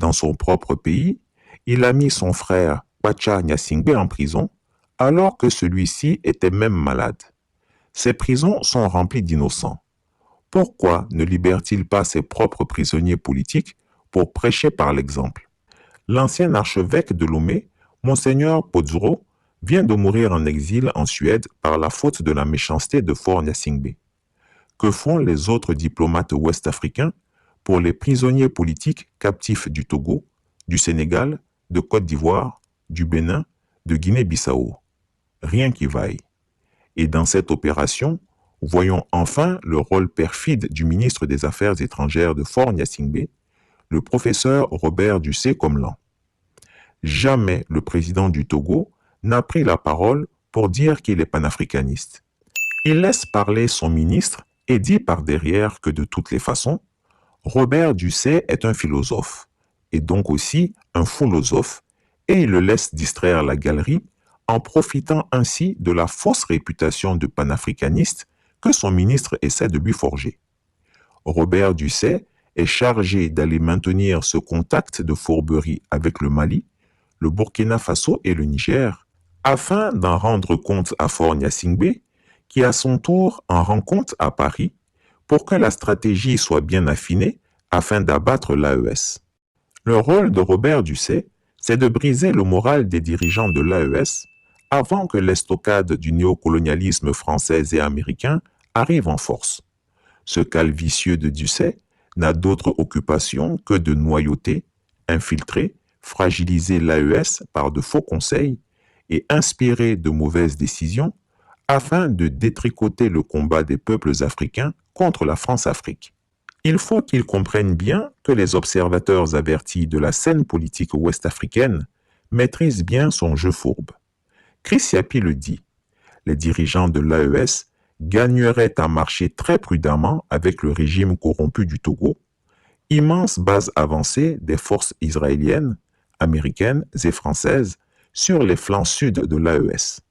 dans son propre pays, il a mis son frère Kwacha Nyasingbe en prison, alors que celui-ci était même malade. Ces prisons sont remplies d'innocents. Pourquoi ne libère-t-il pas ses propres prisonniers politiques pour prêcher par l'exemple? L'ancien archevêque de Lomé, Monseigneur Podzuro, vient de mourir en exil en Suède par la faute de la méchanceté de Faure Gnassingbé. Que font les autres diplomates ouest-africains pour les prisonniers politiques captifs du Togo, du Sénégal, de Côte d'Ivoire, du Bénin, de Guinée-Bissau? Rien qui vaille. Et dans cette opération, voyons enfin le rôle perfide du ministre des Affaires étrangères de Faure Gnassingbé, le professeur Robert Dussé-Comlan. Jamais le président du Togo n'a pris la parole pour dire qu'il est panafricaniste. Il laisse parler son ministre et dit par derrière que de toutes les façons, Robert Dussé est un philosophe, et donc aussi un philosophe, et il le laisse distraire la galerie en profitant ainsi de la fausse réputation de panafricaniste que son ministre essaie de lui forger. Robert Dussé est chargé d'aller maintenir ce contact de fourberie avec le Mali, le Burkina Faso et le Niger, afin d'en rendre compte à Faure Gnassingbé, qui à son tour en rend compte à Paris, pour que la stratégie soit bien affinée afin d'abattre l'AES. Le rôle de Robert Dussé, c'est de briser le moral des dirigeants de l'AES avant que l'estocade du néocolonialisme français et américain arrive en force. Ce cal vicieux de Dussé n'a d'autre occupation que de noyauter, infiltrer, fragiliser l'AES par de faux conseils et inspirer de mauvaises décisions afin de détricoter le combat des peuples africains contre la France-Afrique. Il faut qu'ils comprennent bien que les observateurs avertis de la scène politique ouest-africaine maîtrisent bien son jeu fourbe. Chris Yapi le dit, les dirigeants de l'AES gagneraient à marcher très prudemment avec le régime corrompu du Togo, immense base avancée des forces israéliennes, américaines et françaises sur les flancs sud de l'AES.